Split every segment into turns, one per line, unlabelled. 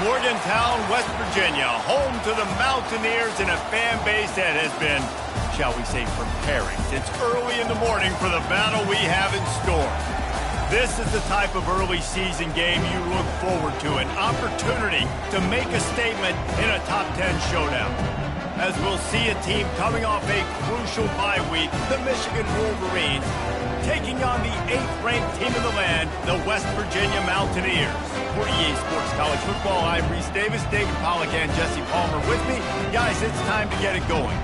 Morgantown, West Virginia, home to the Mountaineers and a fan base that has been, shall we say, preparing since early in the morning for the battle we have in store. This is the type of early season game you look forward to, an opportunity to make a statement in a top 10 showdown. As we'll see a team coming off a crucial bye week, the Michigan Wolverines, taking on the 8th-ranked team in the land, the West Virginia Mountaineers. For EA Sports College Football, I'm Reese Davis, David Pollack, and Jesse Palmer with me. Guys, it's time to get it going.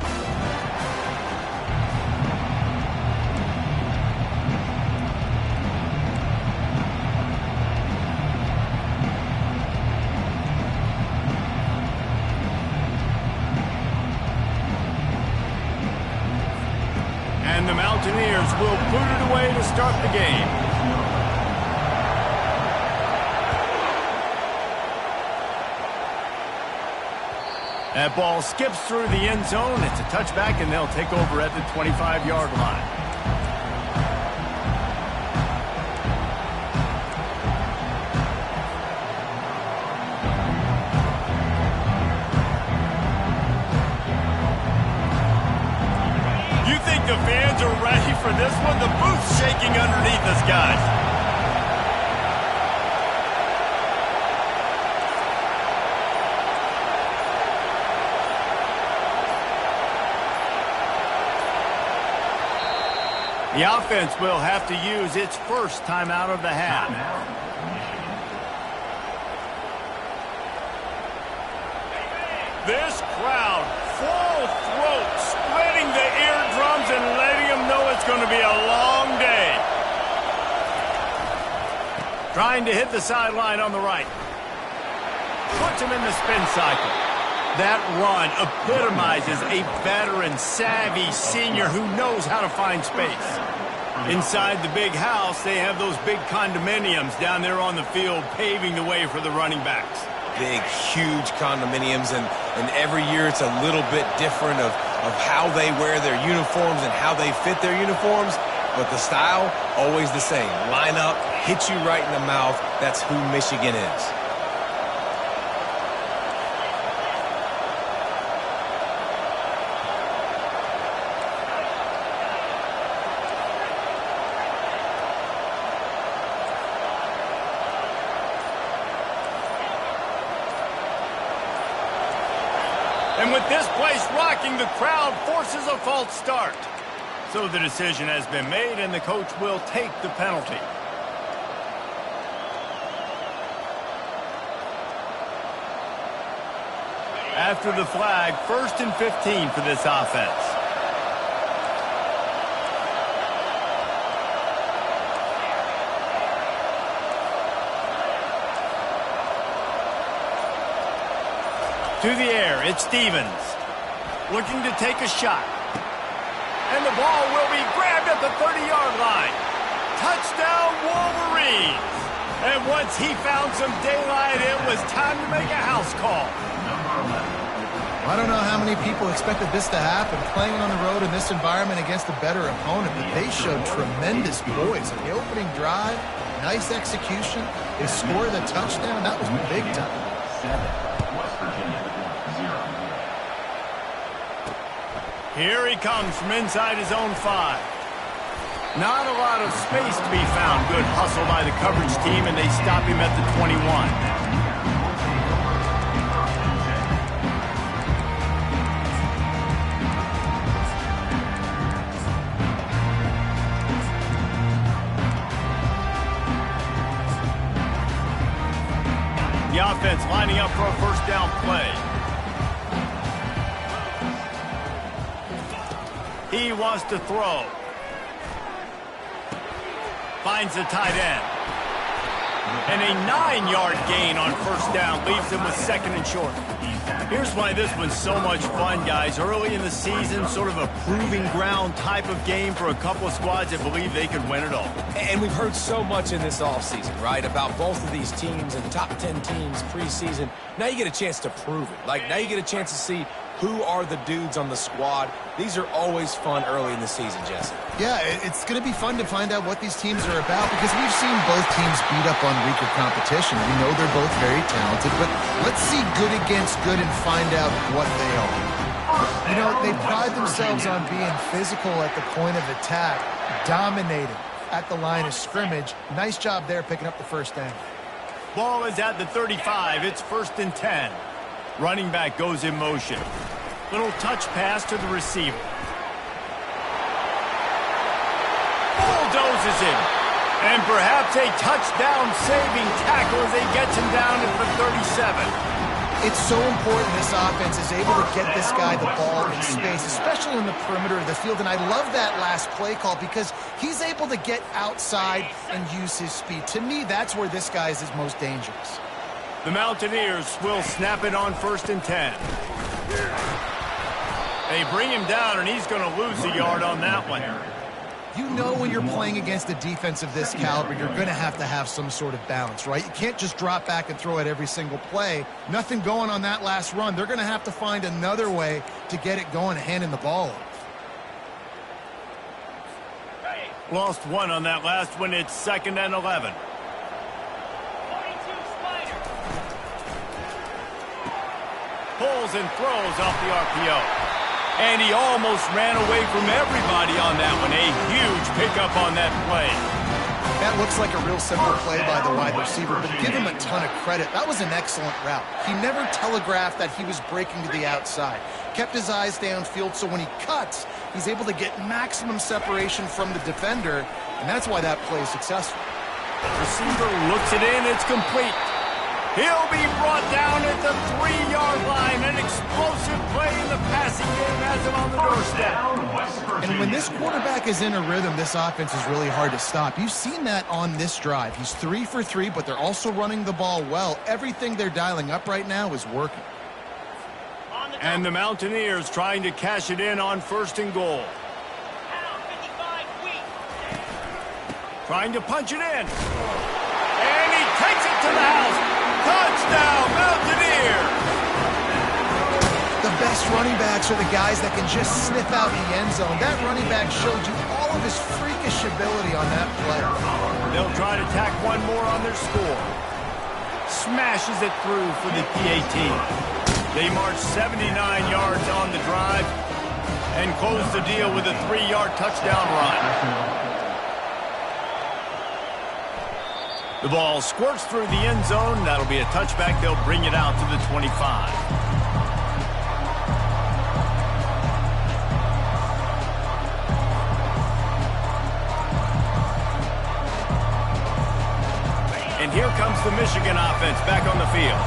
And the Mountaineers will boot it away to start the game. That ball skips through the end zone. It's a touchback, and they'll take over at the 25-yard line. You think the fans are ready for this one? The booth's shaking underneath us, guys. The offense will have to use its first timeout of the half. This crowd, full throat, spreading the eardrums and letting them know it's going to be a long day. Trying to hit the sideline on the right. Puts him in the spin cycle. That run epitomizes a veteran, savvy senior who knows how to find space. Inside the big house, they have those big condominiums down there on the field paving the way for the running backs.
Big, huge condominiums, and every year it's a little bit different of how they wear their uniforms and how they fit their uniforms, but the style, always the same. Line up, hit you right in the mouth. That's who Michigan is.
And with this place rocking, the crowd forces a false start. So the decision has been made, and the coach will take the penalty. After the flag, 1st and 15 for this offense. To the air, it's Stevens. Looking to take a shot. And the ball will be grabbed at the 30-yard line. Touchdown, Wolverines! And once he found some daylight, it was time to make a house call.
I don't know how many people expected this to happen, playing on the road in this environment against a better opponent, but they showed tremendous poise. In the opening drive, nice execution. They scored the touchdown. That was big time.
7, West Virginia, 0.
Here he comes from inside his own 5. Not a lot of space to be found. Good hustle by the coverage team, and they stop him at the 21. The offense lining up for a first down play. He wants to throw. Finds the tight end. And a 9-yard gain on first down leaves him with 2nd and short. Here's why this one's so much fun, guys. Early in the season, sort of a proving ground type of game for a couple of squads that believe they could win it all.
And we've heard so much in this offseason, right, about both of these teams and top 10 teams preseason. Now you get a chance to prove it. Like, now you get a chance to see Who are the dudes on the squad? These are always fun early in the season, Jesse.
Yeah, it's going to be fun to find out what these teams are about because we've seen both teams beat up on weaker competition. We know they're both very talented, but let's see good against good and find out what they are. You know, they pride themselves on being physical at the point of attack, dominating at the line of scrimmage. Nice job there picking up the first down.
Ball is at the 35. It's 1st and 10. Running back goes in motion. Little touch pass to the receiver. Bulldozes him. And perhaps a touchdown-saving tackle as he gets him down at the 37.
It's so important this offense is able to get this guy the ball in space, especially in the perimeter of the field. And I love that last play call because he's able to get outside and use his speed. To me, that's where this guy is his most dangerous.
The Mountaineers will snap it on 1st and 10. They bring him down, and he's going to lose a yard on that one.
You know when you're playing against a defense of this caliber, you're going to have some sort of balance, right? You can't just drop back and throw it every single play. Nothing going on that last run. They're going to have to find another way to get it going, handing the ball off.
Lost one on that last one. It's 2nd and 11. Pulls and throws off the RPO. And he almost ran away from everybody on that one. A huge pickup on that play.
That looks like a real simple play by the wide receiver, but give him a ton of credit. That was an excellent route. He never telegraphed that he was breaking to the outside. Kept his eyes downfield, so when he cuts, he's able to get maximum separation from the defender, and that's why that play is successful.
Receiver looks it in. It's complete. He'll be brought down at the 3-yard line. An explosive play in the passing game has him on the doorstep.
And when this quarterback is in a rhythm, this offense is really hard to stop. You've seen that on this drive. He's 3 for 3, but they're also running the ball well. Everything they're dialing up right now is working.
And the Mountaineers trying to cash it in on 1st and goal. Trying to punch it in. And he takes it to the house. Touchdown, Mountaineers!
The best running backs are the guys that can just sniff out the end zone. That running back showed you all of his freakish ability on that play.
They'll try to tack one more on their score. Smashes it through for the PAT. They march 79 yards on the drive and close the deal with a 3-yard touchdown run. The ball squirts through the end zone. That'll be a touchback. They'll bring it out to the 25. And here comes the Michigan offense back on the field.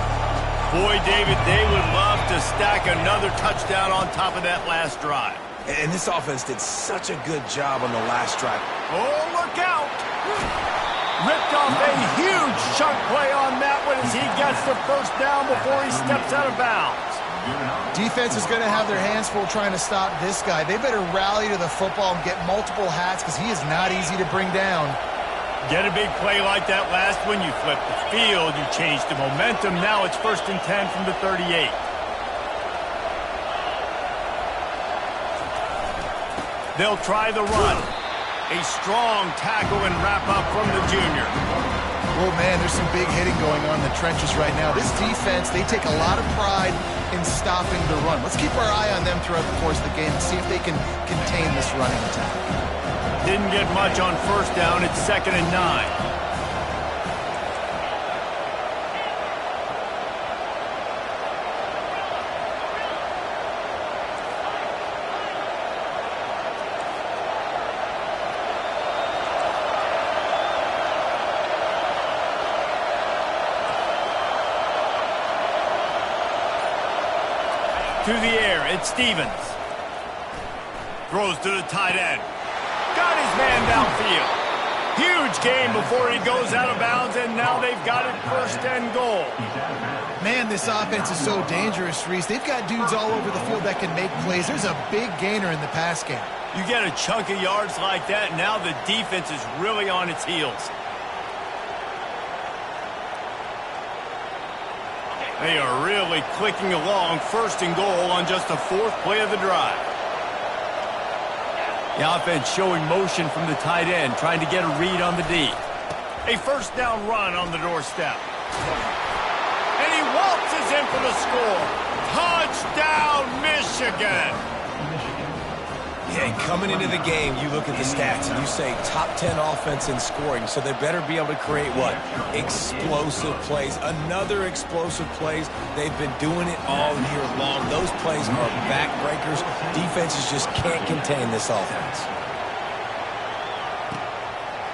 Boy, David, they would love to stack another touchdown on top of that last drive.
And this offense did such a good job on the last drive.
Oh, look out! Ripped off a huge chunk play on that one as he gets the first down before he steps out of bounds.
Defense is going to have their hands full trying to stop this guy. They better rally to the football and get multiple hats because he is not easy to bring down.
Get a big play like that last one, you flip the field, you change the momentum. Now it's 1st and 10 from the 38. They'll try the run. A strong tackle and wrap-up from the junior.
Oh, man, there's some big hitting going on in the trenches right now. This defense, they take a lot of pride in stopping the run. Let's keep our eye on them throughout the course of the game and see if they can contain this running attack.
Didn't get much on 1st down. It's 2nd and 9. To the air, it's Stevens. Throws to the tight end. Got his man downfield. Huge game before he goes out of bounds, and now they've got it 1st and goal.
Man, this offense is so dangerous, Reese. They've got dudes all over the field that can make plays. There's a big gainer in the pass game.
You get a chunk of yards like that, now the defense is really on its heels. They are really clicking along, first and goal on just the 4th play of the drive. The offense showing motion from the tight end, trying to get a read on the D. A first down run on the doorstep. And he waltzes in for the score. Touchdown, Michigan!
Yeah, and coming into the game, you look at the stats and you say top 10 offense in scoring, so they better be able to create what? Explosive plays. Another explosive plays. They've been doing it all year long. Those plays are backbreakers. Defenses just can't contain this offense.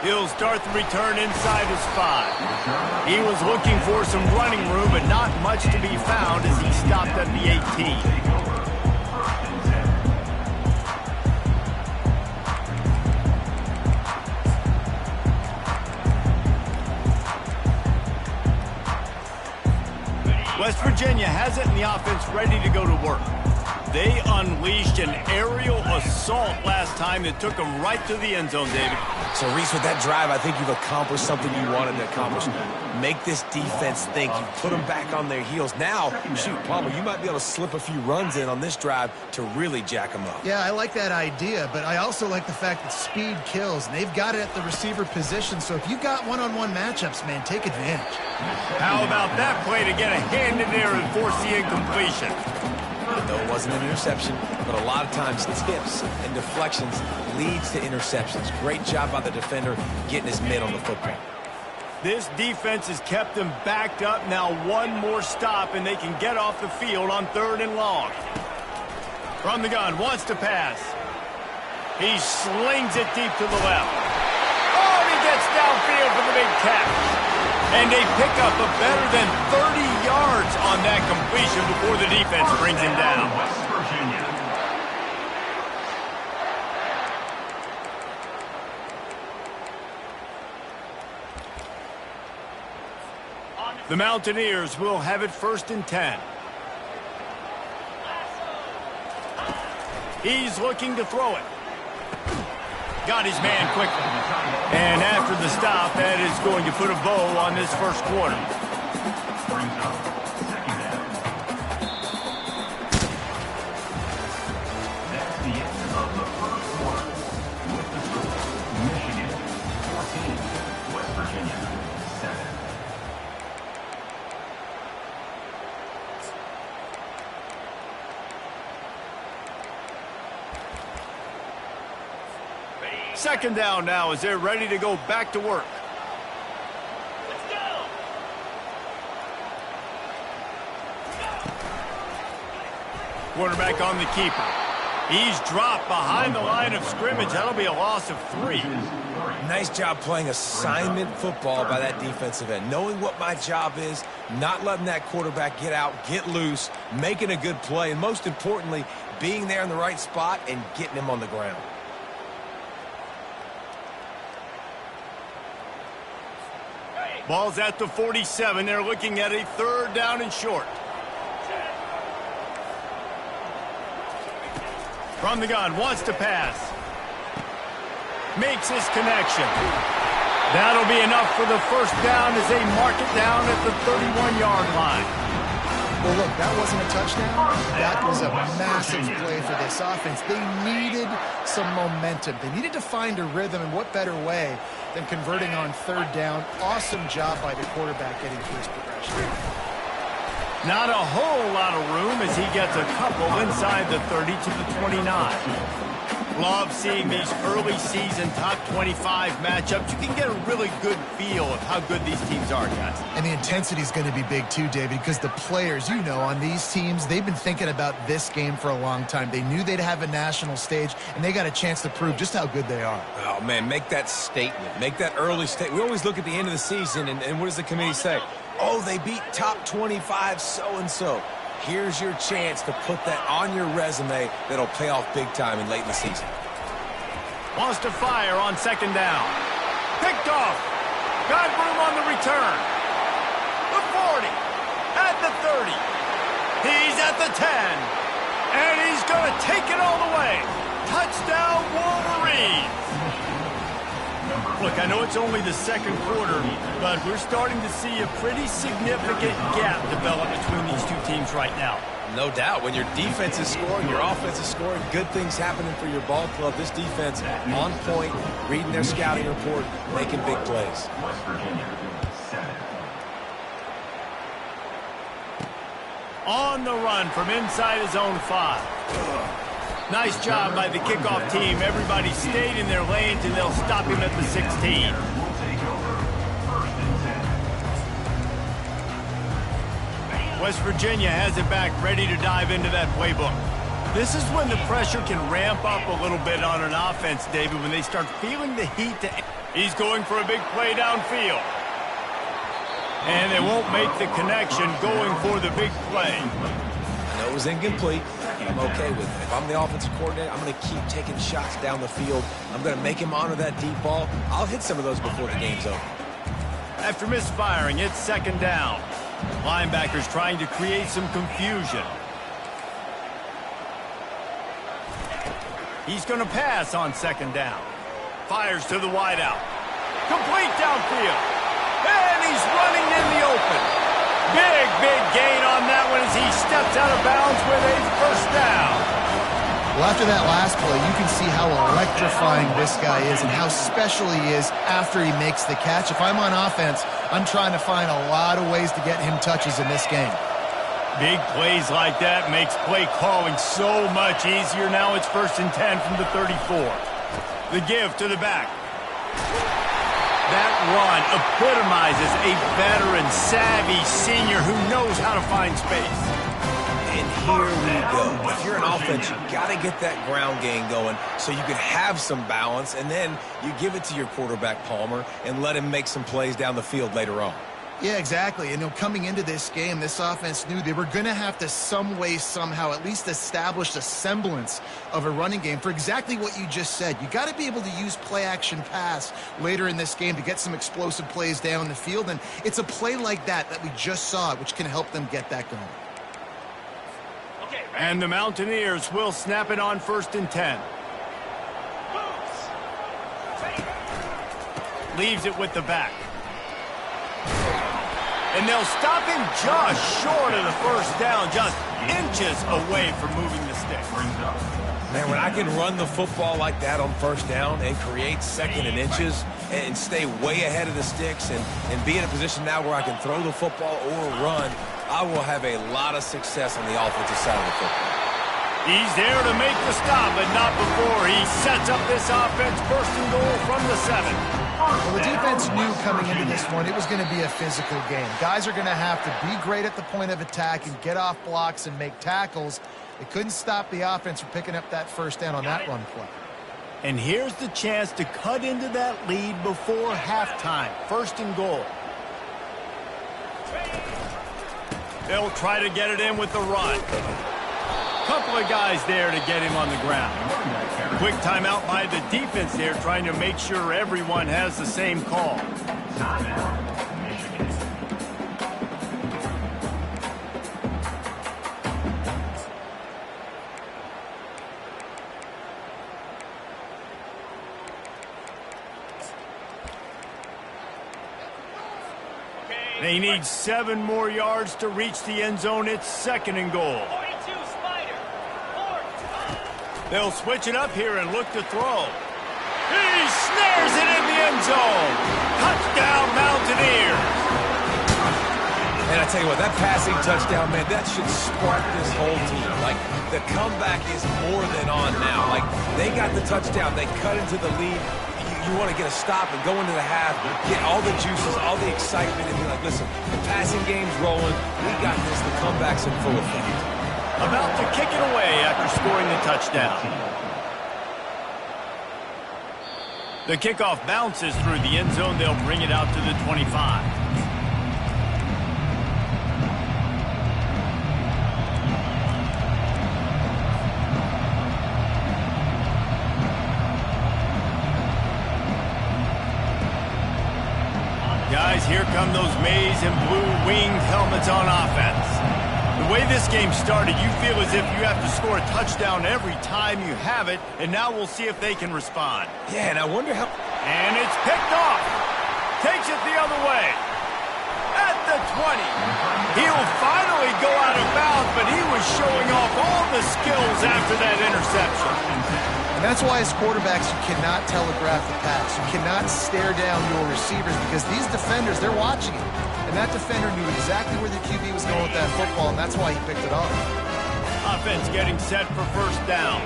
He'll start the return inside his 5. He was looking for some running room, but not much to be found as he stopped at the 18. West Virginia has it in the offense ready to go to work. They unleashed an aerial assault last time that took them right to the end zone, David.
So, Reese, with that drive, I think you've accomplished something you wanted to accomplish. Make this defense think. You put them back on their heels. Now, shoot, Palmer, you might be able to slip a few runs in on this drive to really jack them up.
Yeah, I like that idea, but I also like the fact that speed kills, and they've got it at the receiver position, so if you got one-on-one matchups, man, take advantage.
How about that play to get a hand in there and force the incompletion?
Though it wasn't an interception, but a lot of times tips and deflections leads to interceptions. Great job by the defender getting his mid on the football.
This defense has kept them backed up. Now one more stop, and they can get off the field on 3rd and long. From the gun, wants to pass. He slings it deep to the left. Oh, and he gets downfield for the big catch. And they pick up a better than 30 yards on that completion before the defense brings him down.
West Virginia.
The Mountaineers will have it 1st and 10. He's looking to throw it. Got his man quickly. And after the stop, that is going to put a bow on this first quarter.
Brings up 2nd down. That's the end of the first quarter. With the score, Michigan 14, West Virginia 7.
Second down now as they're ready to go back to work. Let's go! Quarterback on the keeper. He's dropped behind the line of scrimmage. That'll be a loss of 3.
Nice job playing assignment football by that defensive end. Knowing what my job is, not letting that quarterback get out, get loose, making a good play, and most importantly, being there in the right spot and getting him on the ground.
Ball's at the 47. They're looking at a 3rd down and short. From the gun, wants to pass. Makes his connection. That'll be enough for the first down as they mark it down at the 31-yard line.
Well, look, that wasn't a touchdown. That was a massive play for this offense. They needed some momentum. They needed to find a rhythm, and what better way than converting on 3rd down. Awesome job by the quarterback getting through his progression.
Not a whole lot of room as he gets a couple inside the 30 to the 29. Love seeing these early season top 25 matchups. You can get a really good feel of how good these teams are, guys.
And the intensity is going to be big too, David, because the players, you know, on these teams, they've been thinking about this game for a long time. They knew they'd have a national stage, and they got a chance to prove just how good they are.
Oh, man, make that statement. Make that early statement. We always look at the end of the season, and what does the committee say? Oh, they beat top 25 so-and-so. Here's your chance to put that on your resume that'll pay off big time in late in the season.
Wants to fire on 2nd down. Picked off. Got room on the return. The 40. At the 30. He's at the 10. And he's going to take it all the way. Touchdown, Wolverines. Look, I know it's only the second quarter, but we're starting to see a pretty significant gap develop between these two teams right now.
No doubt. When your defense is scoring, your offense is scoring, good things happening for your ball club. This defense on point, reading their scouting report, making big plays.
West Virginia, 7.
On the run from inside his own 5. Nice job by the kickoff team. Everybody stayed in their lanes, and they'll stop him at the 16. West Virginia has it back, ready to dive into that playbook. This is when the pressure can ramp up a little bit on an offense, David, when they start feeling the heat. He's going for a big play downfield. And they won't make the connection going for the big play.
I know it was incomplete. I'm okay with it. If I'm the offensive coordinator, I'm going to keep taking shots down the field. I'm going to make him honor that deep ball. I'll hit some of those before the game's over.
After misfiring, it's second down. Linebackers trying to create some confusion. He's going to pass on second down. Fires to the wideout. Complete downfield. And he's running in the open. Big gain on that one as he steps out of bounds with a first down.
Well, after that last play, you can see how electrifying this guy is and how special he is after he makes the catch. If I'm on offense, I'm trying to find a lot of ways to get him touches in this game.
Big plays like that makes play calling so much easier. Now it's 1st and 10 from the 34. The give to the back. That run epitomizes a veteran, savvy senior who knows how to find space.
And here we go. If you're an offense, you got to get that ground game going so you can have some balance, and then you give it to your quarterback, Palmer, and let him make some plays down the field later on.
Yeah, exactly. And coming into this game, this offense knew they were going to have to some way, somehow, at least establish a semblance of a running game for exactly what you just said. You got to be able to use play-action pass later in this game to get some explosive plays down the field, and it's a play like that we just saw, which can help them get that going.
And the Mountaineers will snap it on 1st and 10. Leaves it with the back. And they'll stop him just short of the first down, just inches away from moving the stick.
Man, when I can run the football like that on first down and create 2nd and inches and stay way ahead of the sticks and be in a position now where I can throw the football or run, I will have a lot of success on the offensive side of the football.
He's there to make the stop, but not before he sets up this offense. 1st and goal from the 7.
Well, the defense knew coming into this one it was going to be a physical game. Guys are going to have to be great at the point of attack and get off blocks and make tackles. They couldn't stop the offense from picking up that first down on that run play.
And here's the chance to cut into that lead before halftime. 1st and goal. They'll try to get it in with the run. Couple of guys there to get him on the ground. Quick timeout by the defense there, trying to make sure everyone has the same call. They need 7 more yards to reach the end zone. It's 2nd and goal. They'll switch it up here and look to throw. He snares it in the end zone. Touchdown, Mountaineers.
And I tell you what, that passing touchdown, man, that should spark this whole team. Like, the comeback is more than on now. Like, they got the touchdown. They cut into the lead. You want to get a stop and go into the half, get all the juices, all the excitement, and be like, listen, the passing game's rolling. We got this. The comeback's in full effect.
About to kick it away after scoring the touchdown. The kickoff bounces through the end zone. They'll bring it out to the 25. Guys, here come those maize and blue winged helmets on offense. The way this game started, you feel as if you have to score a touchdown every time you have it, and now we'll see if they can respond.
Yeah, and I wonder how
And it's picked off. Takes it the other way. At the 20. He'll finally go out of bounds, but he was showing off all the skills after that interception.
And that's why as quarterbacks, you cannot telegraph the pass. You cannot stare down your receivers because these defenders, they're watching it. And that defender knew exactly where the QB was going with that football, and that's why he picked it off.
Offense getting set for first down.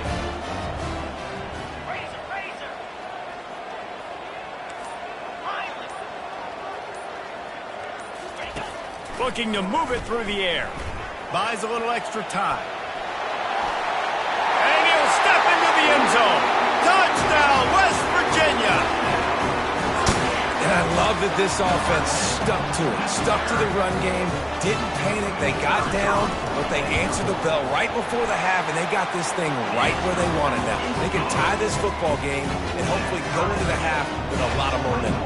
Looking to move it through the air. Buys a little extra time. And he'll step into the end zone. Touchdown, West Virginia.
And I love that this offense stuck to it. Stuck to the run game. Didn't panic. They got down, but they answered the bell right before the half, and they got this thing right where they wanted now. They can tie this football game and hopefully go into the half with a lot of momentum.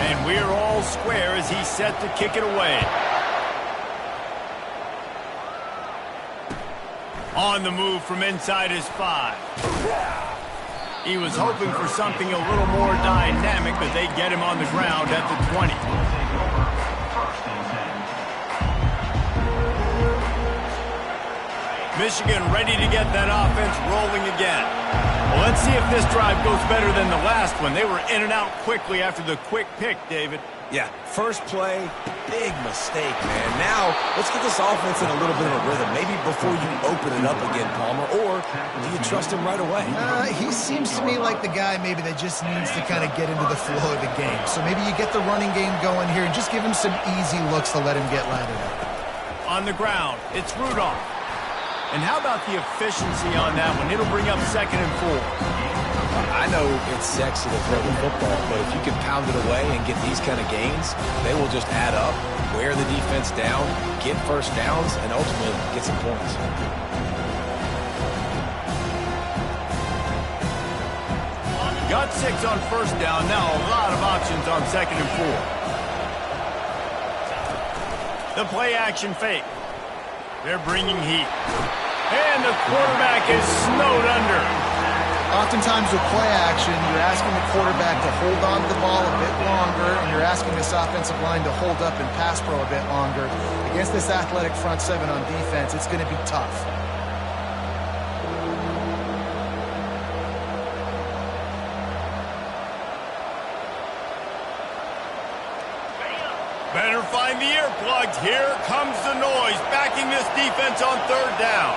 And we're all square as he's set to kick it away. On the move from inside his 5. He was hoping for something a little more dynamic, but they get him on the ground at the 20. Michigan ready to get that offense rolling again. Well, let's see if this drive goes better than the last one. They were in and out quickly after the quick pick, David.
Yeah, first play, big mistake, man. Now, let's get this offense in a little bit of a rhythm. Maybe before you open it up again, Palmer, or do you trust him right away?
He seems to me like the guy maybe that just needs to kind of get into the flow of the game. So maybe you get the running game going here and just give him some easy looks to let him get lathered up.
On the ground, it's Rudolph. And how about the efficiency on that one? It'll bring up 2nd and 4.
I know it's sexy to throw the football, but if you can pound it away and get these kind of gains, they will just add up, wear the defense down, get first downs, and ultimately get some points.
Got 6 on first down. Now a lot of options on 2nd and 4. The play action fake. They're bringing heat. And the quarterback is snowed under.
Oftentimes with play action, you're asking the quarterback to hold on to the ball a bit longer, and you're asking this offensive line to hold up and pass pro a bit longer. Against this athletic front 7 on defense, it's going to be tough.
Better find the earplugs. Here comes the noise, backing this defense on 3rd down.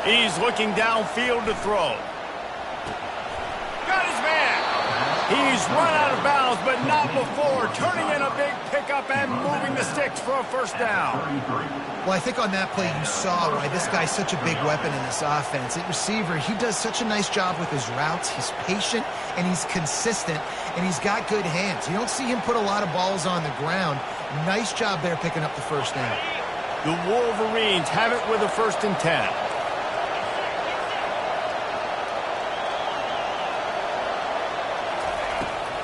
He's looking downfield to throw. Got his man. He's run out of bounds, but not before turning in a big pickup and moving the sticks for a first down.
Well, I think on that play you saw why this guy's such a big weapon in this offense. At receiver, he does such a nice job with his routes. He's patient, and he's consistent, and he's got good hands. You don't see him put a lot of balls on the ground. Nice job there picking up the first down.
The Wolverines have it with a 1st and 10.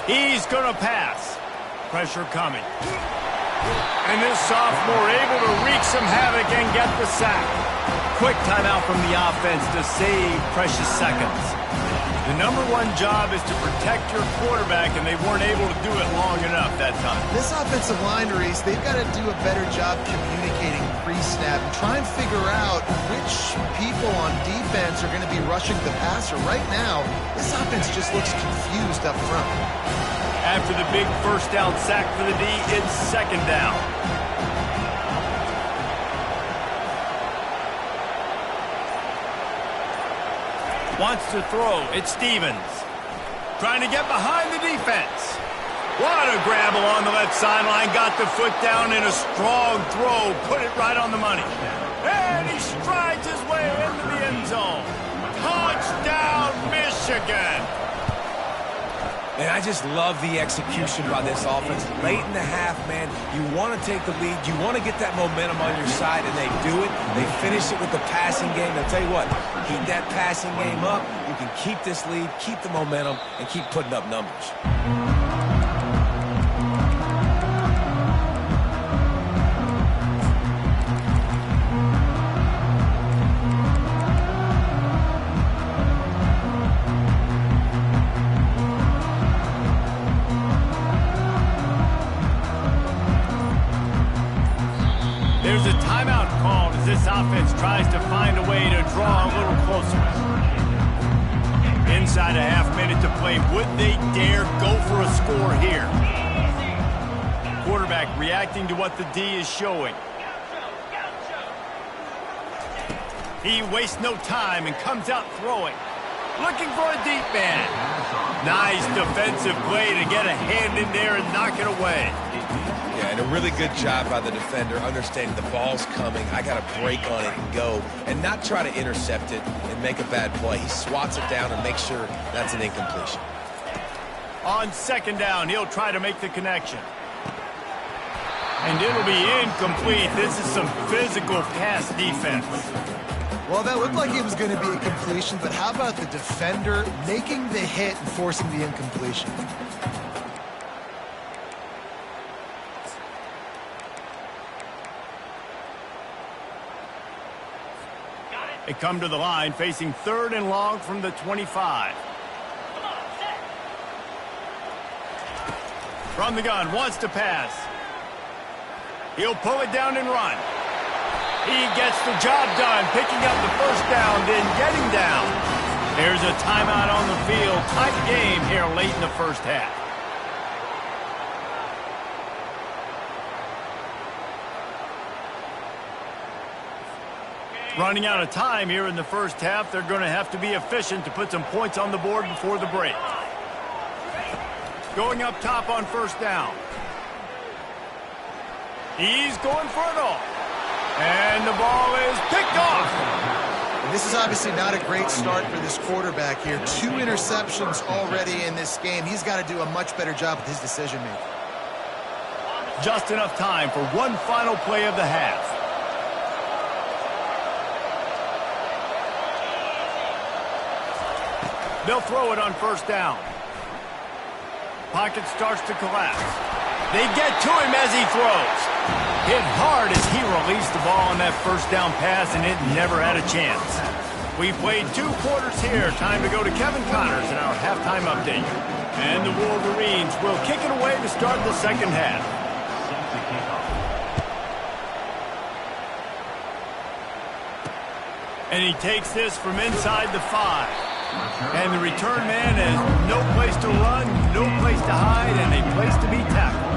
He's going to pass. Pressure coming. And this sophomore able to wreak some havoc and get the sack. Quick timeout from the offense to save precious seconds. The #1 job is to protect your quarterback, and they weren't able to do it long enough that time.
This offensive line, Reese, they've got to do a better job communicating pre-snap and try and figure out which people on defense are going to be rushing the passer. Right now, this offense just looks confused up front.
After the big first down sack for the D, it's 2nd down. Wants to throw. It's Stevens. Trying to get behind the defense. What a grab along the left sideline. Got the foot down in a strong throw. Put it right on the money. And he strides his way into the end zone. Touchdown, Michigan.
And I just love the execution by this offense. Late in the half, man, you want to take the lead. You want to get that momentum on your side, and they do it. They finish it with the passing game. I'll tell you what, keep that passing game up. You can keep this lead, keep the momentum, and keep putting up numbers.
as this offense tries to find a way to draw a little closer. Inside a half minute to play. Would they dare go for a score here? Quarterback reacting to what the D is showing. He wastes no time and comes out throwing. Looking for a deep man. Nice defensive play to get a hand in there and knock it away.
Yeah, and a really good job by the defender, understanding the ball's coming. I got to break on it and go, and not try to intercept it and make a bad play. He swats it down and makes sure that's an incompletion.
On second down, he'll try to make the connection. And it'll be incomplete. This is some physical pass defense.
Well, that looked like it was going to be a completion, but how about the defender making the hit and forcing the incompletion?
They come to the line facing 3rd and long from the 25. From the gun, wants to pass. He'll pull it down and run. He gets the job done, picking up the first down, then getting down. There's a timeout on the field. Tight game here late in the first half. Running out of time here in the first half. They're going to have to be efficient to put some points on the board before the break. Going up top on first down. He's going for it all. And the ball is picked off.
And this is obviously not a great start for this quarterback here. 2 interceptions already in this game. He's got to do a much better job with his decision-making.
Just enough time for one final play of the half. They'll throw it on first down. Pocket starts to collapse. They get to him as he throws. Hit hard as he released the ball on that first down pass, and it never had a chance. We played 2 quarters here. Time to go to Kevin Connors in our halftime update. And the Wolverines will kick it away to start the second half. And he takes this from inside the 5. And the return man has no place to run, no place to hide, and a place to be tackled.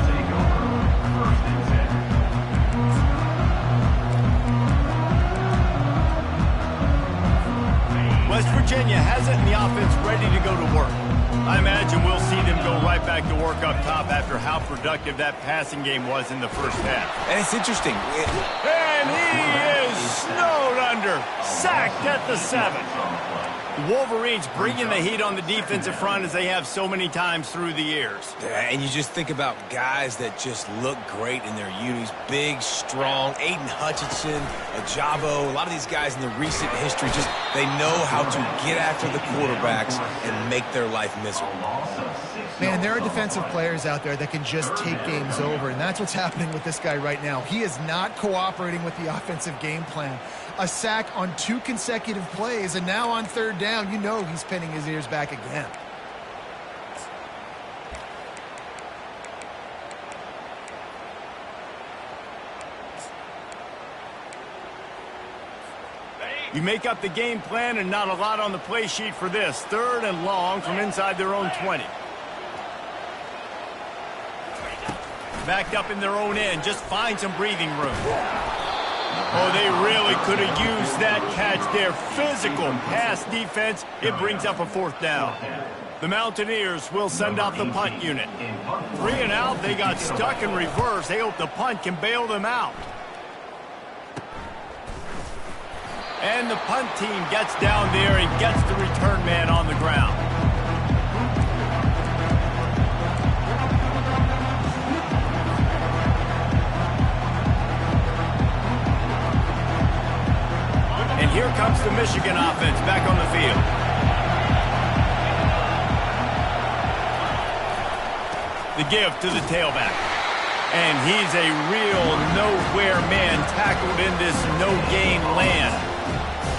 West Virginia has it and the offense ready to go to work. I imagine we'll see them go right back to work up top after how productive that passing game was in the first half.
And it's interesting.
And he is snowed under, sacked at the 7. The Wolverines bringing the heat on the defensive front as they have so many times through the years.
And you just think about guys that just look great in their unis. Big, strong, Aiden Hutchinson, Ajabo, a lot of these guys in the recent history, just they know how to get after the quarterbacks and make their life miserable.
Man, there are defensive players out there that can just take games over, and that's what's happening with this guy right now. He is not cooperating with the offensive game plan. A sack on 2 consecutive plays, and now on 3rd down, you know he's pinning his ears back again.
You make up the game plan and not a lot on the play sheet for this. 3rd and long from inside their own 20. Backed up in their own end, just find some breathing room. Oh, they really could have used that catch there. Physical pass defense. It brings up a 4th down. The Mountaineers will send out the punt unit. 3 and out, they got stuck in reverse. They hope the punt can bail them out. And the punt team gets down there and gets the return man on the ground. And here comes the Michigan offense back on the field. The give to the tailback. And he's a real nowhere man tackled in this no-gain land.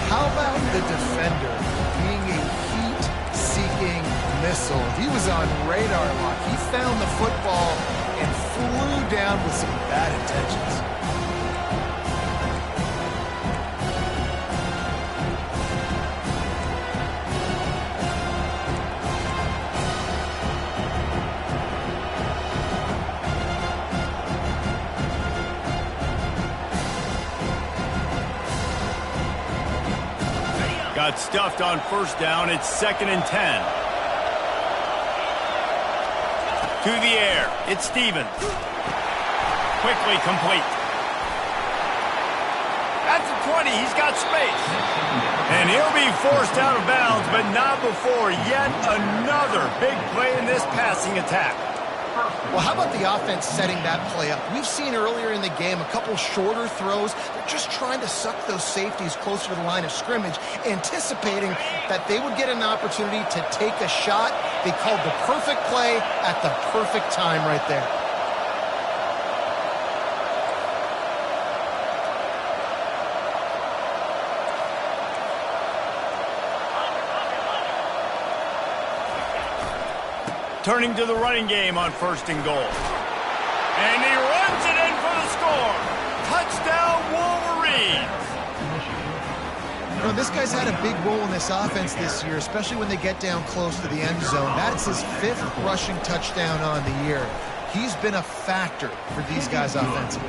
How about the defender being a heat-seeking missile? He was on radar lock. He found the football and flew down with some bad intentions.
Got stuffed on first down. It's 2nd and 10. To the air. It's Stevens. Quickly complete. At the 20, he's got space. And he'll be forced out of bounds, but not before yet another big play in this passing attack.
Well, how about the offense setting that play up? We've seen earlier in the game a couple shorter throws. They're just trying to suck those safeties closer to the line of scrimmage, anticipating that they would get an opportunity to take a shot. They called the perfect play at the perfect time right there.
Turning to the running game on 1st and goal. And he runs it in for the score. Touchdown, Wolverines.
You know, this guy's had a big role in this offense this year, especially when they get down close to the end zone. That's his 5th rushing touchdown on the year. He's been a factor for these guys offensively.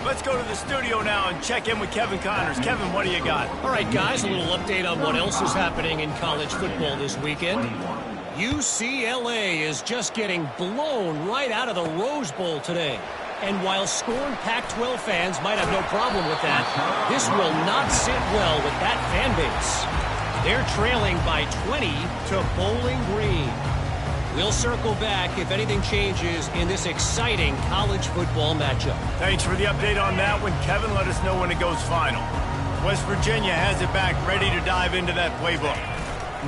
Let's go to the studio now and check in with Kevin Connors. Kevin, what do you got?
All right, guys, a little update on what else is happening in college football this weekend. UCLA is just getting blown right out of the Rose Bowl today. And while scorned Pac-12 fans might have no problem with that, this will not sit well with that fan base. They're trailing by 20 to Bowling Green. We'll circle back if anything changes in this exciting college football matchup.
Thanks for the update on that one, Kevin. Let us know when it goes final. West Virginia has it back, ready to dive into that playbook.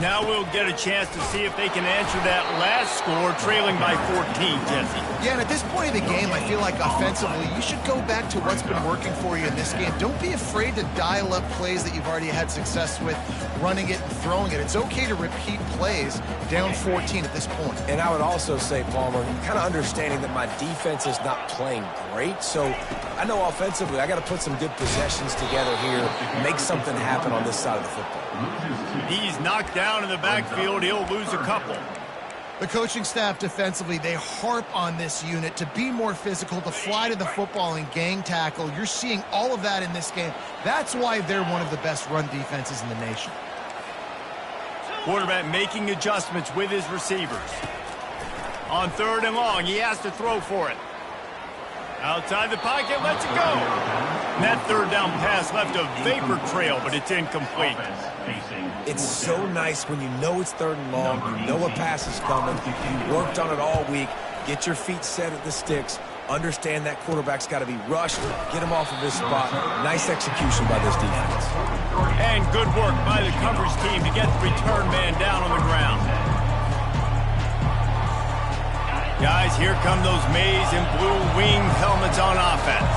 Now we'll get a chance to see if they can answer that last score, trailing by 14, Jesse.
Yeah, and at this point of the game, I feel like offensively, you should go back to what's been working for you in this game. Don't be afraid to dial up plays that you've already had success with, running it and throwing it. It's okay to repeat plays down 14 at this point.
And I would also say, Palmer, kind of understanding that my defense is not playing great, so I know offensively I got to put some good possessions together here, make something happen on this side of the football.
He's knocked down in the backfield. He'll lose a couple.
The coaching staff defensively, they harp on this unit to be more physical, to fly to the football and gang tackle. You're seeing all of that in this game. That's why they're one of the best run defenses in the nation.
Quarterback making adjustments with his receivers. On 3rd and long, he has to throw for it. Outside the pocket, lets it go. And that 3rd down pass left a vapor trail, but it's incomplete.
It's so nice when you know it's 3rd and long, you know a pass is coming, you worked on it all week, get your feet set at the sticks, understand that quarterback's got to be rushed, get him off of his spot. Nice execution by this defense.
And good work by the coverage team to get the return man down on the ground. Guys, here come those maize and blue winged helmets on offense.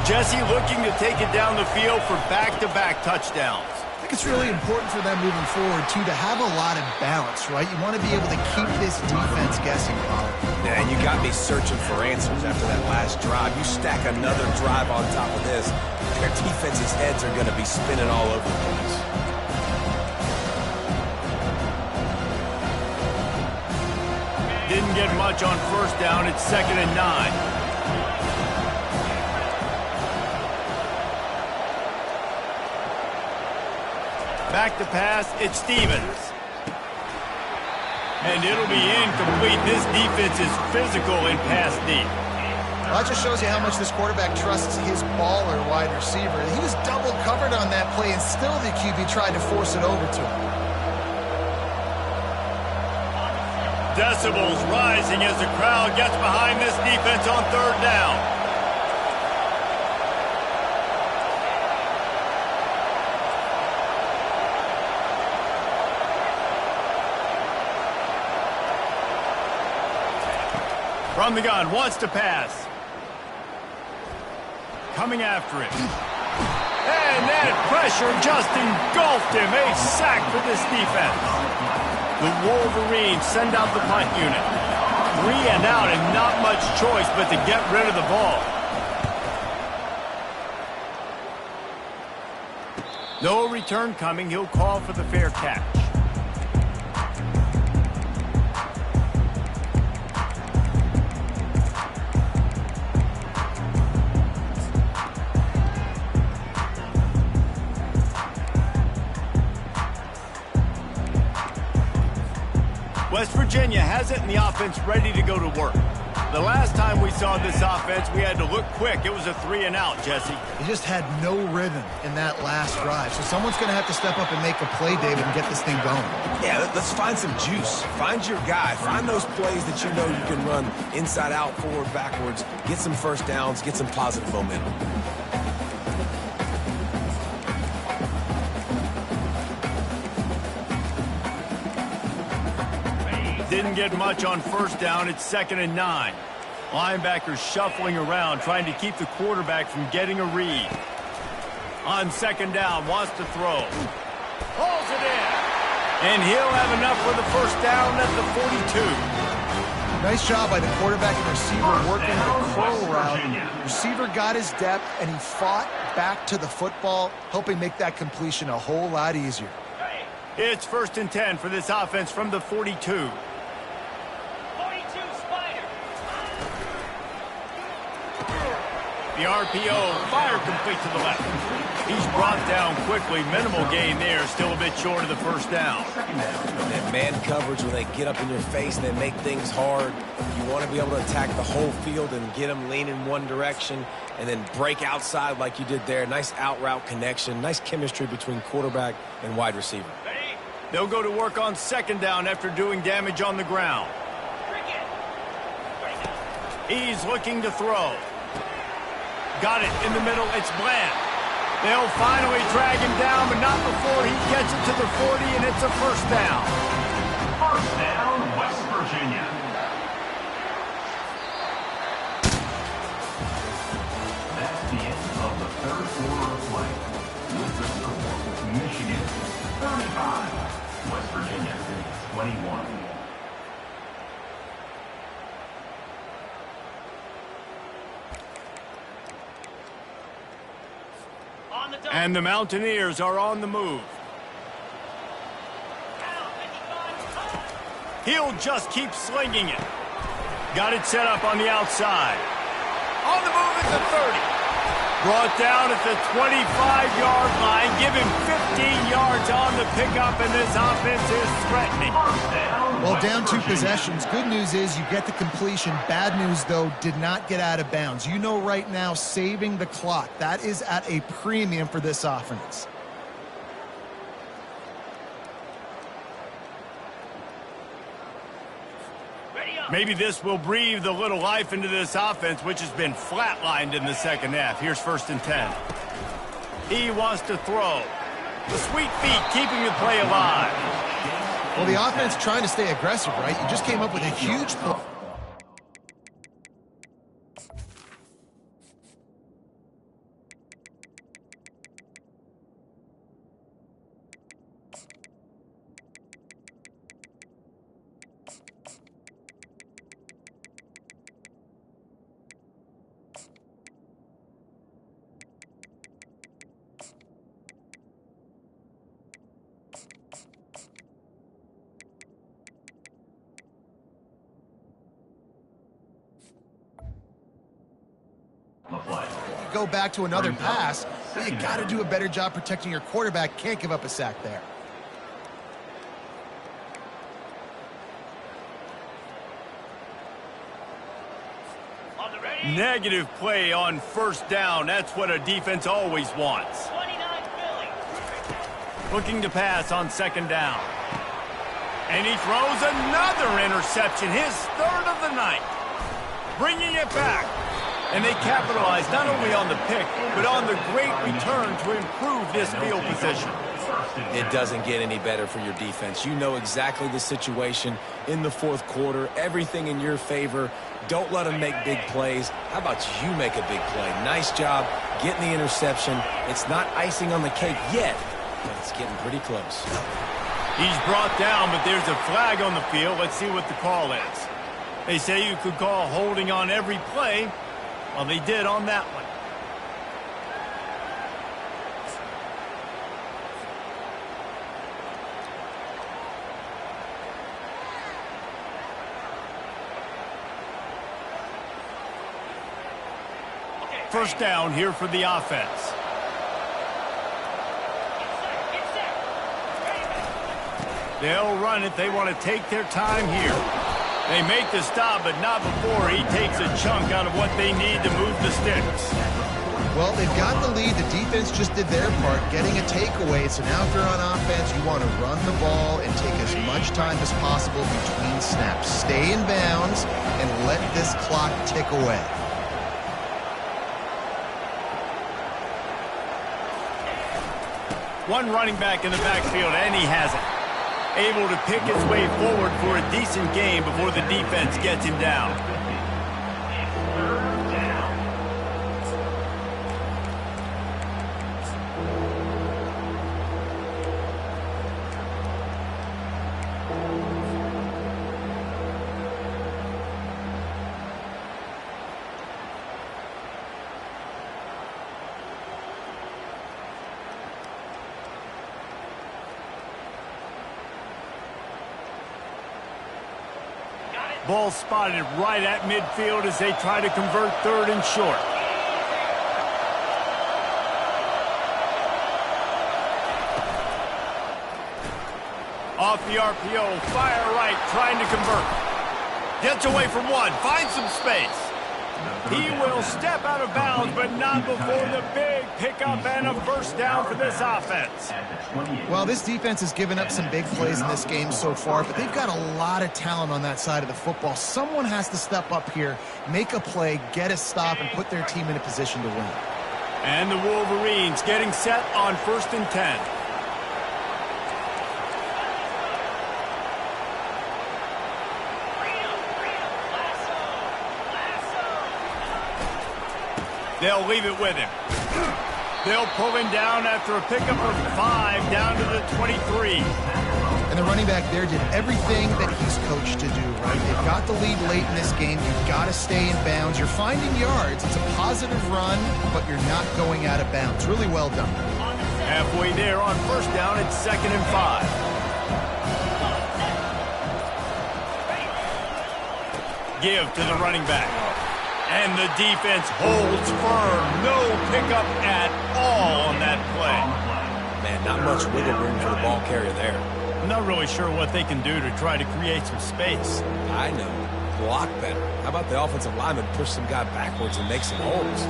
Jesse looking to take it down the field for back-to-back touchdowns.
I think it's really important for them moving forward, too, to have a lot of balance, right? You want to be able to keep this defense guessing, Paul.
Yeah, and you got me searching for answers after that last drive. You stack another drive on top of this, their defense's heads are going to be spinning all over the place.
Didn't get much on 1st down. It's 2nd and 9. Back to pass, it's Stevens. And it'll be incomplete. This defense is physical in pass deep.
Well, that just shows you how much this quarterback trusts his baller wide receiver. He was double covered on that play, and still the QB tried to force it over to him.
Decibels rising as the crowd gets behind this defense on 3rd down. From the gun, wants to pass. Coming after it. And that pressure just engulfed him. A sack for this defense. The Wolverines send out the punt unit. 3 and out and not much choice but to get rid of the ball. No return coming. He'll call for the fair catch. Virginia has it and the offense ready to go to work. The last time we saw this offense, we had to look quick. It was a 3-and-out, Jesse.
He just had no rhythm in that last drive. So someone's going to have to step up and make a play, David, and get this thing going.
Yeah, let's find some juice. Find your guy. Find those plays that you know you can run inside out, forward, backwards. Get some first downs. Get some positive momentum.
Didn't get much on first down. It's 2nd and 9. Linebackers shuffling around, trying to keep the quarterback from getting a read. On 2nd down, wants to throw. Pulls it in. And he'll have enough for the first down at the 42.
Nice job by the quarterback and receiver working the curl route. Receiver got his depth, and he fought back to the football, helping make that completion a whole lot easier.
It's 1st and 10 for this offense from the 42. The RPO, fire complete to the left. He's brought down quickly. Minimal gain there, still a bit short of the first down.
That man coverage, when they get up in your face, they make things hard. You want to be able to attack the whole field and get them leaning one direction and then break outside like you did there. Nice out route connection. Nice chemistry between quarterback and wide receiver.
They'll go to work on 2nd down after doing damage on the ground. He's looking to throw. Got it in the middle. It's Bland. They'll finally drag him down, but not before he gets it to the 40, and it's a first down.
First down, West Virginia. That's the end of the third quarter of play. With the score, Michigan 35, West Virginia 21.
And the Mountaineers are on the move. He'll just keep slinging it. Got it set up on the outside. On the move at the 30. Brought down at the 25-yard line. Give him 15 yards on the pickup, and this offense is threatening.
Well, down 2 possessions. Good news is you get the completion. Bad news, though, did not get out of bounds. You know right now, saving the clock, that is at a premium for this offense.
Maybe this will breathe a little life into this offense, which has been flatlined in the second half. Here's 1st and 10. He wants to throw. The sweet feet keeping the play alive.
Well, the offense trying to stay aggressive, right? You just came up with a huge play. Go back to another pass, but you got to do a better job protecting your quarterback. Can't give up a sack there.
Negative play on first down. That's what a defense always wants. Looking to pass on 2nd down. And he throws another interception, his 3rd of the night. Bringing it back. And they capitalize not only on the pick, but on the great return to improve this field position.
It doesn't get any better for your defense. You know exactly the situation in the 4th quarter. Everything in your favor. Don't let them make big plays. How about you make a big play? Nice job getting the interception. It's not icing on the cake yet, but it's getting pretty close.
He's brought down, but there's a flag on the field. Let's see what the call is. They say you could call holding on every play. Well, they did on that one. First down here for the offense. They'll run it. They want to take their time here. They make the stop, but not before he takes a chunk out of what they need to move the sticks.
Well, they've got the lead. The defense just did their part, getting a takeaway. So now if you're on offense, you want to run the ball and take as much time as possible between snaps. Stay in bounds and let this clock tick away.
One running back in the backfield, and he has it. Able to pick his way forward for a decent game before the defense gets him down. Ball spotted right at midfield as they try to convert third and short. Off the RPO, fire right, trying to convert. Gets away from one, finds some space. He will step out of bounds, but not before the big pickup and a first down for this offense.
Well, this defense has given up some big plays in this game so far, but they've got a lot of talent on that side of the football. Someone has to step up here, make a play, get a stop, and put their team in a position to win.
And the Wolverines getting set on 1st and 10. They'll leave it with him. They'll pull him down after a pickup of 5 down to the 23.
And the running back there did everything that he's coached to do, right? They've got the lead late in this game. You've got to stay in bounds. You're finding yards. It's a positive run, but you're not going out of bounds. Really well done.
Halfway there on first down, it's 2nd and 5. Give to the running back. And the defense holds firm. No pickup at all on that play.
Man, not much wiggle room for the ball carrier there.
I'm not really sure what they can do to try to create some space.
I know. Block better. How about the offensive lineman push some guy backwards and make some holes?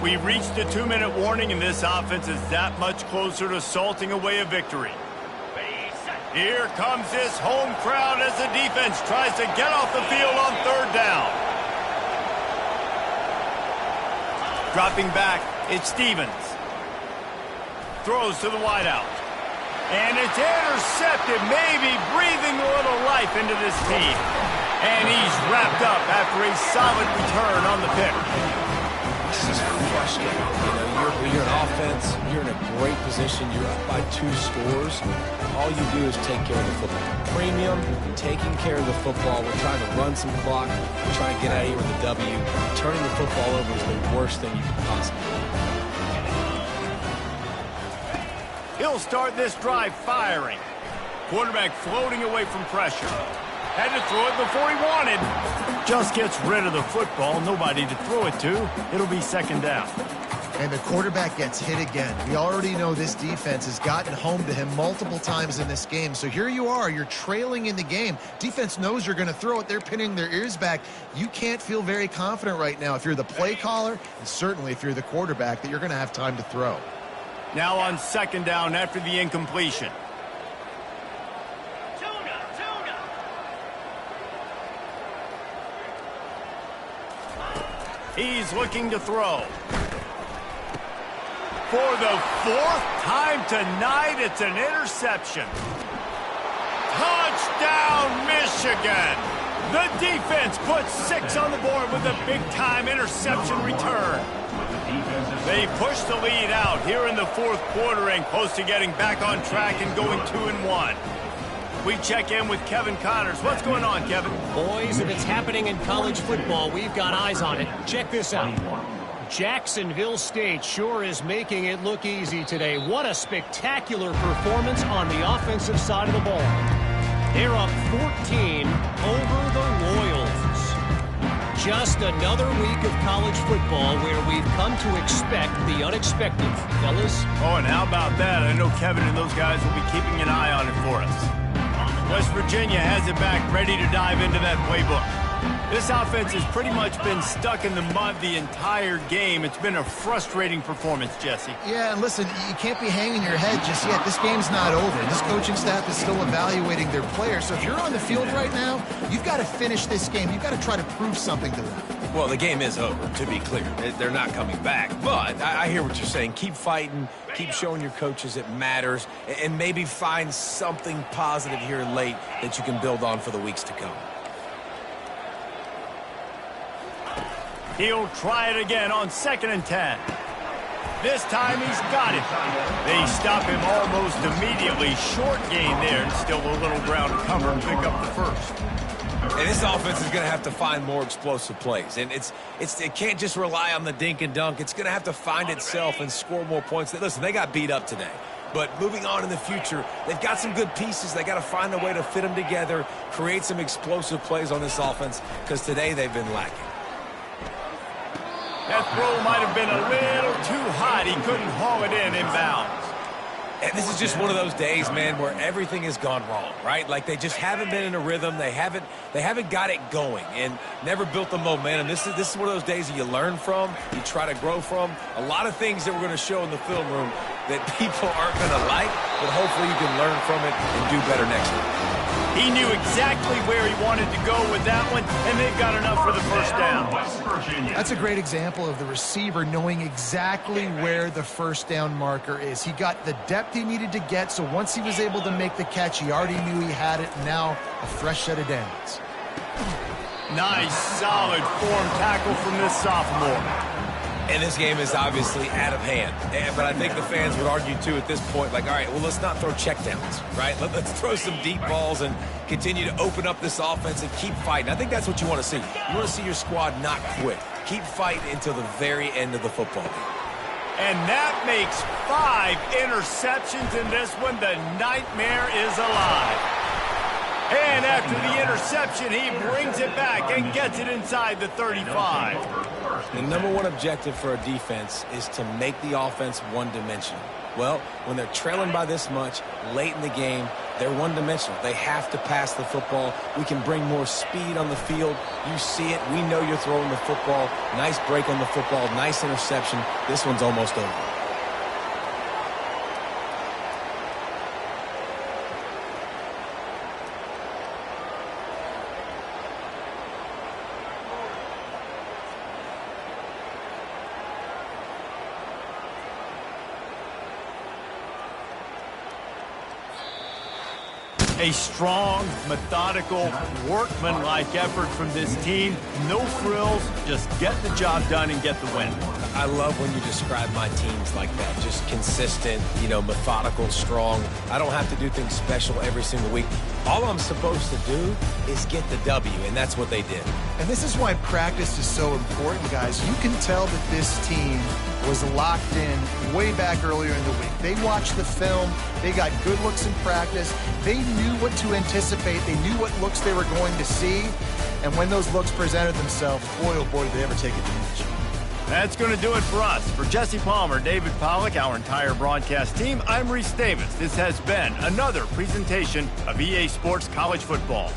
We've reached the 2-minute warning, and this offense is that much closer to salting away a victory. Here comes this home crowd as the defense tries to get off the field on 3rd down. Dropping back, it's Stevens. Throws to the wideout. And it's intercepted, maybe breathing a little life into this team. And he's wrapped up after a solid return on the pick.
This is frustrating. When you're an offense, you're in a great position. You're up by 2 scores. All you do is take care of the football. Premium, taking care of the football. We're trying to run some clock. We're trying to get out of here with a W. Turning the football over is the worst thing you can possibly do.
He'll start this drive firing. Quarterback floating away from pressure. Had to throw it before he wanted. Just gets rid of the football. Nobody to throw it to. It'll be 2nd down.
And the quarterback gets hit again. We already know this defense has gotten home to him multiple times in this game. So here you are. You're trailing in the game. Defense knows you're going to throw it. They're pinning their ears back. You can't feel very confident right now if you're the play caller, and certainly if you're the quarterback, that you're going to have time to throw.
Now on 2nd down after the incompletion. He's looking to throw. For the 4th time tonight, it's an interception. Touchdown, Michigan! The defense puts 6 on the board with a big-time interception return. They push the lead out here in the 4th quarter and close to getting back on track and going 2-1. We check in with Kevin Connors. What's going on, Kevin?
Boys, if it's happening in college football, we've got eyes on it. Check this out. Jacksonville State sure is making it look easy today. What a spectacular performance on the offensive side of the ball. They're up 14 over the Royals. Just another week of college football where we've come to expect the unexpected, fellas.
Oh, and how about that? I know Kevin and those guys will be keeping an eye on it for us. West Virginia has it back, ready to dive into that playbook. This offense has pretty much been stuck in the mud the entire game. It's been a frustrating performance, Jesse.
Yeah, and listen, you can't be hanging your head just yet. This game's not over. This coaching staff is still evaluating their players. So if you're on the field right now, you've got to finish this game. You've got to try to prove something to them.
Well, the game is over, to be clear. They're not coming back. But I hear what you're saying. Keep fighting. Keep showing your coaches it matters. And maybe find something positive here late that you can build on for the weeks to come.
He'll try it again on 2nd and 10. This time he's got it. They stop him almost immediately. Short gain there, and still a little ground to cover and pick up the first.
And this offense is going to have to find more explosive plays. And it can't just rely on the dink and dunk. It's going to have to find itself and score more points. Listen, they got beat up today. But moving on in the future, they've got some good pieces. They got to find a way to fit them together, create some explosive plays on this offense, because today they've been lacking.
That throw might have been a little too hot. He couldn't haul it in inbounds.
And this is just one of those days, man, where everything has gone wrong, right? Like they just haven't been in a rhythm. They haven't got it going and never built the momentum. This is one of those days that you learn from, you try to grow from. A lot of things that we're going to show in the film room that people aren't going to like, but hopefully you can learn from it and do better next time.
He knew exactly where he wanted to go with that one, and they've got enough for the first down.
That's a great example of the receiver knowing exactly where the first down marker is. He got the depth he needed to get, so once he was able to make the catch, he already knew he had it. Now a fresh set of downs.
Nice, solid form tackle from this sophomore.
And this game is obviously out of hand. But I think the fans would argue, too, at this point, like, all right, well, let's not throw checkdowns, right? Let's throw some deep balls and continue to open up this offense and keep fighting. I think that's what you want to see. You want to see your squad not quit. Keep fighting until the very end of the football game.
And that makes 5 interceptions in this one. The nightmare is alive. And after the interception, he brings it back and gets it inside the 35.
The number one objective for a defense is to make the offense one-dimensional. Well, when they're trailing by this much late in the game, they're one-dimensional. They have to pass the football. We can bring more speed on the field. You see it. We know you're throwing the football. Nice break on the football. Nice interception. This one's almost over.
A strong, methodical, workman-like effort from this team. No frills, just get the job done and get the win.
I love when you describe my teams like that. Just consistent, methodical, strong. I don't have to do things special every single week. All I'm supposed to do is get the W, and that's what they did.
And this is why practice is so important, guys. You can tell that this team was locked in way back earlier in the week. They watched the film. They got good looks in practice. They knew what to anticipate. They knew what looks they were going to see. And when those looks presented themselves, boy, oh boy, did they ever take advantage.
That's going to do it for us. For Jesse Palmer, David Pollack, our entire broadcast team, I'm Reese Davis. This has been another presentation of EA Sports College Football.